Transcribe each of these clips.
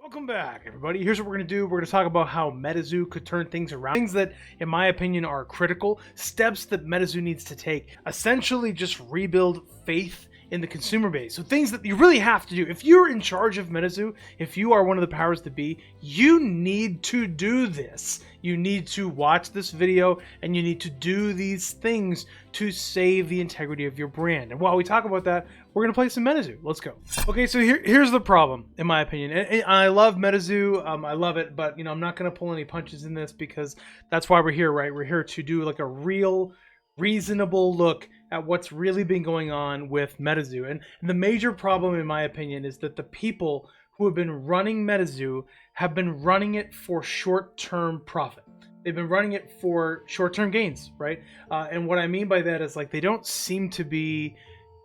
Welcome back, everybody. Here's what we're going to do. We're going to talk about how Metazoo could turn things around. Things that, in my opinion, are critical. Steps that Metazoo needs to take. Essentially, just rebuild faith in the consumer base. So things that you really have to do. If you're in charge of Metazoo, if you are one of the powers that be, you need to do this. You need to watch this video and you need to do these things to save the integrity of your brand. And while we talk about that, we're going to play some Metazoo. Let's go. Okay, so here's the problem, in my opinion. And I love Metazoo. I love it, but I'm not going to pull any punches in this because that's why we're here, right? We're here to do like a real, reasonable look at what's really been going on with Metazoo. And the major problem, in my opinion, is that the people who have been running Metazoo have been running it for short-term profit. They've been running it for short-term gains, right? And what I mean by that is like they don't seem to be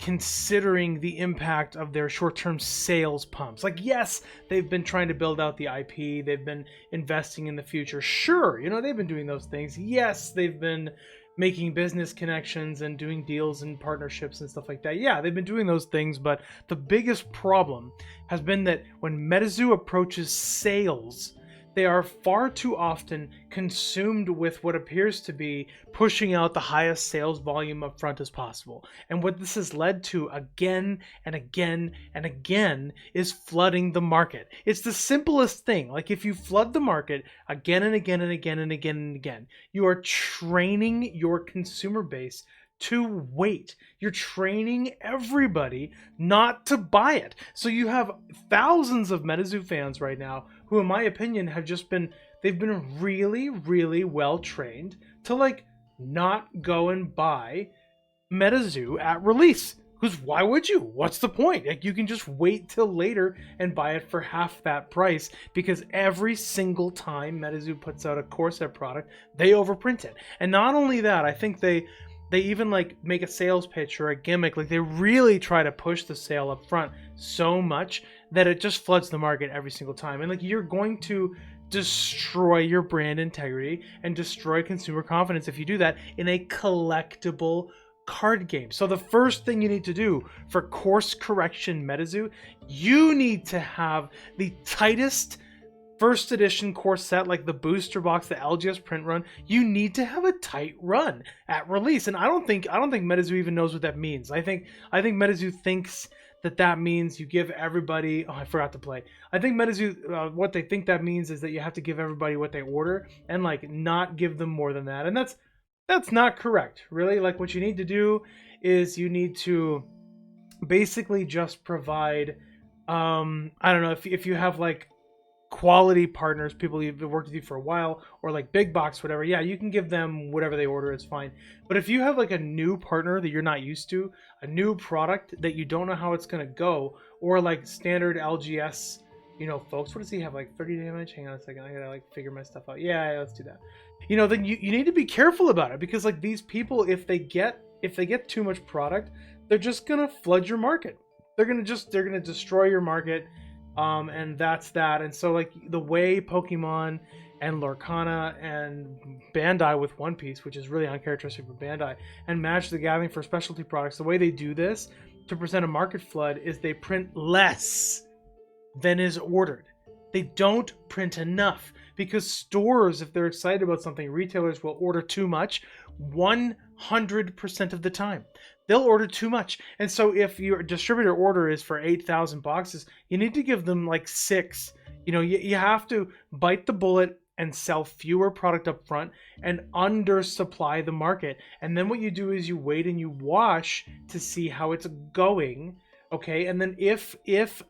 considering the impact of their short-term sales pumps. Like, yes, they've been trying to build out the IP. They've been investing in the future. Sure, they've been doing those things. Yes, they've been making business connections and doing deals and partnerships and stuff like that. Yeah, they've been doing those things, but the biggest problem has been that when Metazoo approaches sales, they are far too often consumed with what appears to be pushing out the highest sales volume up front as possible. And what this has led to again and again and again is flooding the market. It's the simplest thing. Like if you flood the market again and again and again and again and again, you are training your consumer base to wait. You're training everybody not to buy it. So you have thousands of Metazoo fans right now who, in my opinion, have just they've been really, really well trained to like not go and buy Metazoo at release. Because why would you? What's the point? Like you can just wait till later and buy it for half that price, because every single time Metazoo puts out a core set product, they overprint it. And not only that, I think they even like make a sales pitch or a gimmick. Like they really try to push the sale up front so much that it just floods the market every single time. And like you're going to destroy your brand integrity and destroy consumer confidence if you do that in a collectible card game. So the first thing you need to do for course correction Metazoo, you need to have the tightest first edition core set, like the booster box, the LGS print run. You need to have a tight run at release. And I don't think Metazoo even knows what that means. I think Metazoo thinks that means you give everybody, I forgot to play. I think Metazoo, what they think that means is that you have to give everybody what they order and like not give them more than that. And that's not correct, really. Like what you need to do is you need to basically just provide, I don't know, if you have like quality partners, people you've worked with you for a while, or like big box, whatever, yeah, you can give them whatever they order, it's fine. But if you have like a new partner that you're not used to, a new product that you don't know how it's going to go, or like standard LGS, folks, what does he have, like 30 damage? Hang on a second, I gotta like figure my stuff out. Yeah, let's do that. Then you need to be careful about it, because like these people, if they get too much product, they're just gonna flood your market. They're gonna destroy your market. And that's that. And so like the way Pokemon and Lorcana and Bandai with One Piece, which is really uncharacteristic for Bandai, and Magic the Gathering for specialty products, the way they do this to present a market flood is they print less than is ordered. They don't print enough, because stores, if they're excited about something, retailers will order too much 100% of the time. They'll order too much. And so if your distributor order is for 8,000 boxes, you need to give them like 6. You have to bite the bullet and sell fewer product up front and undersupply the market. And then what you do is you wait and you watch to see how it's going. Okay, and then if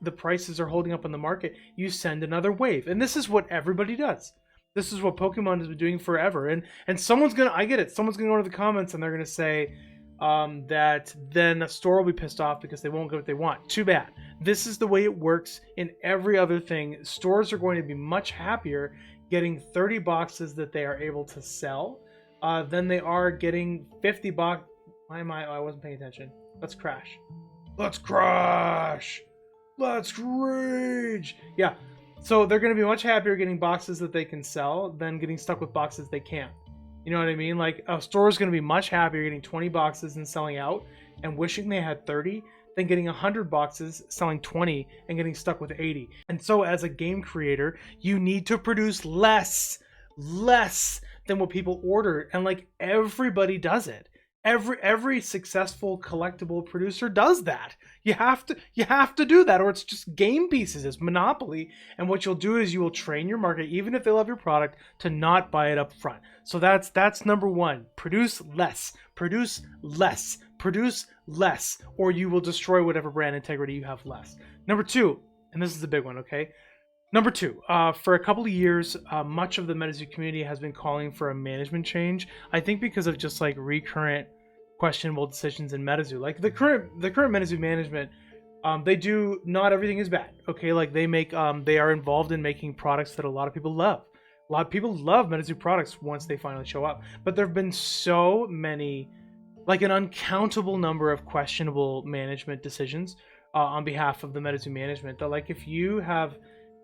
the prices are holding up on the market, you send another wave. And this is what everybody does. This is what Pokemon has been doing forever. And I get it, someone's gonna go to the comments and they're gonna say that then a store will be pissed off because they won't get what they want. Too bad. This is the way it works in every other thing. Stores are going to be much happier getting 30 boxes that they are able to sell than they are getting 50 box. Why am I wasn't paying attention. Let's crash. Let's rage. Yeah. So they're going to be much happier getting boxes that they can sell than getting stuck with boxes they can't. You know what I mean? Like a store is going to be much happier getting 20 boxes and selling out and wishing they had 30 than getting 100 boxes, selling 20, and getting stuck with 80. And so as a game creator, you need to produce less than what people order. And like everybody does it. Every successful collectible producer does that. You have to do that, or it's just game pieces. It's monopoly. And what you'll do is you will train your market, even if they love your product, to not buy it up front. So that's number one. Produce less, or you will destroy whatever brand integrity you have less. Number two, and this is the big one, okay? Number two, for a couple of years, much of the Metazoo community has been calling for a management change. I think because of just like recurrent questionable decisions in Metazoo. Like the current Metazoo management, they do, not everything is bad. Okay, like they are involved in making products that a lot of people love. A lot of people love Metazoo products once they finally show up. But there have been so many, like an uncountable number of questionable management decisions on behalf of the Metazoo management that, like, if you have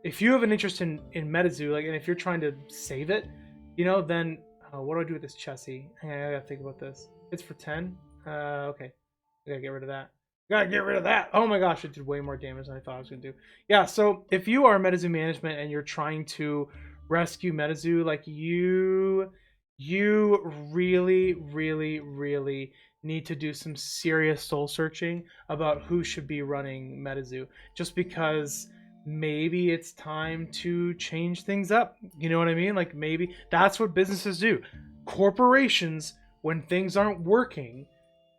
an interest in Metazoo, like, and if you're trying to save it, you know, then what do I do with this chassis? I gotta think about this. It's for 10. Okay, I gotta get rid of that. Oh my gosh, it did way more damage than I thought I was gonna do. Yeah, so if you are Metazoo management and you're trying to rescue Metazoo, like you really need to do some serious soul searching about who should be running Metazoo, just because maybe it's time to change things up. You know what I mean? Like, maybe that's what businesses do. Corporations, when things aren't working,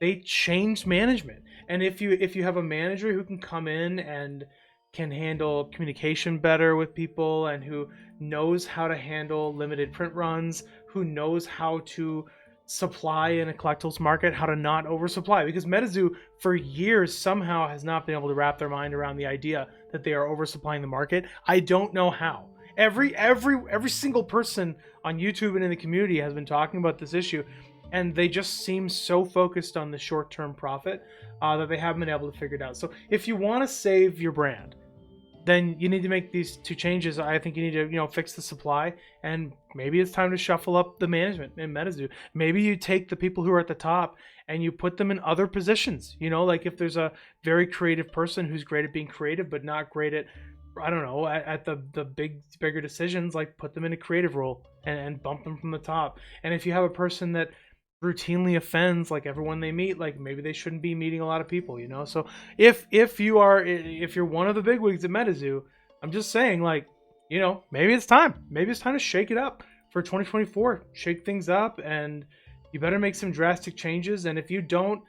they change management. And if you have a manager who can come in and can handle communication better with people, and who knows how to handle limited print runs, who knows how to supply in a collectibles market, how to not oversupply, because Metazoo for years somehow has not been able to wrap their mind around the idea that they are oversupplying the market. I don't know how. Every single person on YouTube and in the community has been talking about this issue, and they just seem so focused on the short-term profit that they haven't been able to figure it out. So if you want to save your brand, then you need to make these two changes. I think you need to, you know, fix the supply, and maybe it's time to shuffle up the management in Metazoo. Maybe you take the people who are at the top and you put them in other positions. You know, like if there's a very creative person who's great at being creative but not great at, I don't know, at the bigger decisions, like put them in a creative role and bump them from the top. And if you have a person that routinely offends like everyone they meet, like maybe they shouldn't be meeting a lot of people, you know. So if you're one of the big wigs at Metazoo, I'm just saying, like, you know, maybe it's time to shake it up for 2024. Shake things up, and you better make some drastic changes. And if you don't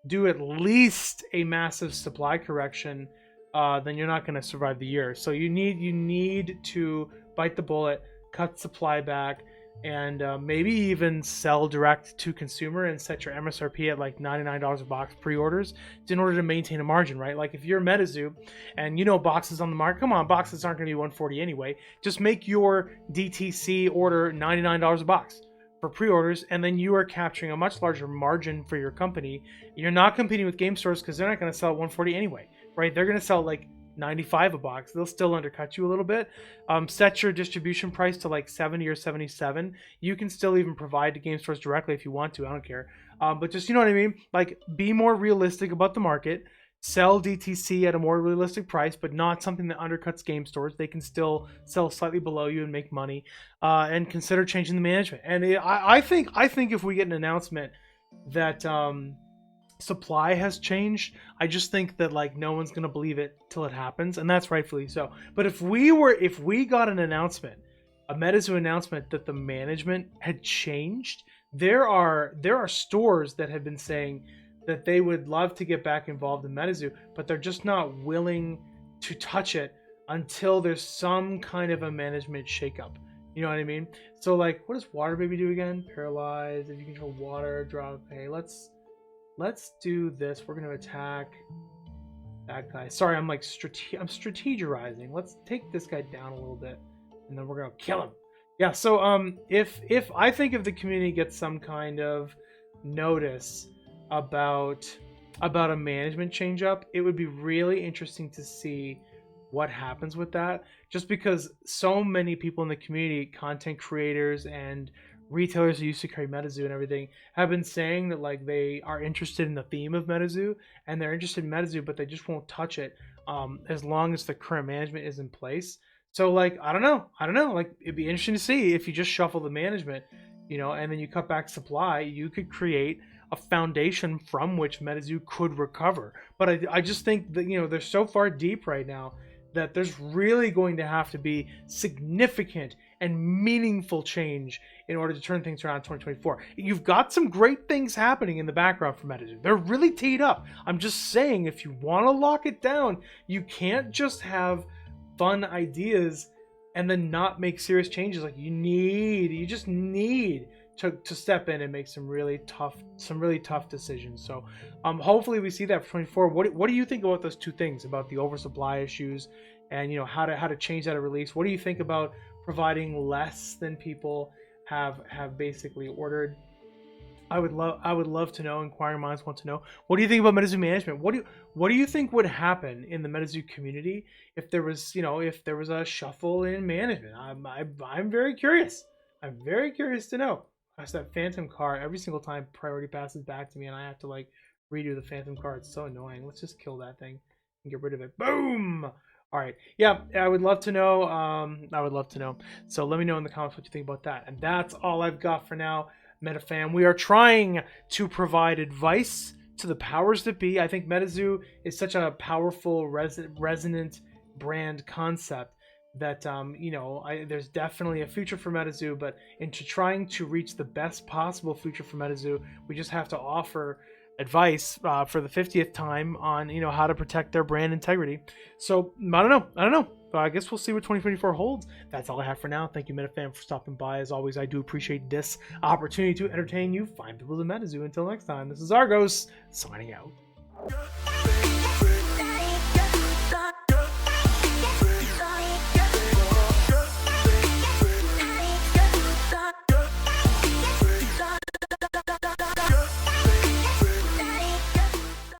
do at least a massive supply correction, then you're not going to survive the year. So you need to bite the bullet, cut supply back, and maybe even sell direct to consumer and set your MSRP at like $99 a box pre-orders in order to maintain a margin, right? Like if you're Metazoo and you know boxes on the market, come on, boxes aren't going to be $140 anyway. Just make your DTC order $99 a box for pre-orders, and then you are capturing a much larger margin for your company. You're not competing with game stores because they're not going to sell at $140 anyway, right? They're going to sell like $95 a box. They'll still undercut you a little bit. Set your distribution price to like $70 or $77. You can still even provide to game stores directly if you want to. I don't care. But just, you know what I mean? Like, be more realistic about the market. Sell DTC at a more realistic price, but not something that undercuts game stores. They can still sell slightly below you and make money. And consider changing the management. And I think if we get an announcement that supply has changed, I just think that like no one's gonna believe it till it happens, and that's rightfully so. But if we got an announcement, a Metazoo announcement that the management had changed, there are stores that have been saying that they would love to get back involved in Metazoo, but they're just not willing to touch it until there's some kind of a management shakeup. You know what I mean? So like, what does Water Baby do again? Paralyze. If you control water, draw. Okay, let's do this. We're going to attack that guy. Sorry, I'm like I'm strategizing. Let's take this guy down a little bit, and then we're going to kill him. Yeah, so if the community gets some kind of notice about a management change up, it would be really interesting to see what happens with that, just because so many people in the community, content creators and retailers who used to carry Metazoo and everything have been saying that like they are interested in the theme of Metazoo and they're interested in Metazoo, but they just won't touch it as long as the current management is in place. So like I don't know. Like it'd be interesting to see if you just shuffle the management, and then you cut back supply, you could create a foundation from which Metazoo could recover. But I just think that they're so far deep right now that there's really going to have to be significant and meaningful change in order to turn things around in 2024. You've got some great things happening in the background for Metazoo. They're really teed up. I'm just saying, if you want to lock it down, you can't just have fun ideas and then not make serious changes. Like you just need to step in and make some really tough decisions. So hopefully we see that for 24. What do you think about those two things, about the oversupply issues and how to change that at release? What do you think about providing less than people have basically ordered? I would love to know. Inquiring minds want to know. What do you think about Metazoo management? What do you think would happen in the Metazoo community if there was a shuffle in management? I'm very curious. I'm very curious to know. That's that phantom car. Every single time priority passes back to me and I have to like redo the phantom car. It's so annoying. Let's just kill that thing and get rid of it. Boom. All right. Yeah, I would love to know. So let me know in the comments what you think about that. And that's all I've got for now, MetaFam. We are trying to provide advice to the powers that be. I think Metazoo is such a powerful, resonant brand concept that there's definitely a future for Metazoo, but into trying to reach the best possible future for Metazoo, we just have to offer advice for the 50th time on how to protect their brand integrity. So I don't know. I guess we'll see what 2024 holds. That's all I have for now. Thank you, MetaFam, for stopping by. As always, I do appreciate this opportunity to entertain you. Find people to Metazoo. Until next time, this is Argos signing out.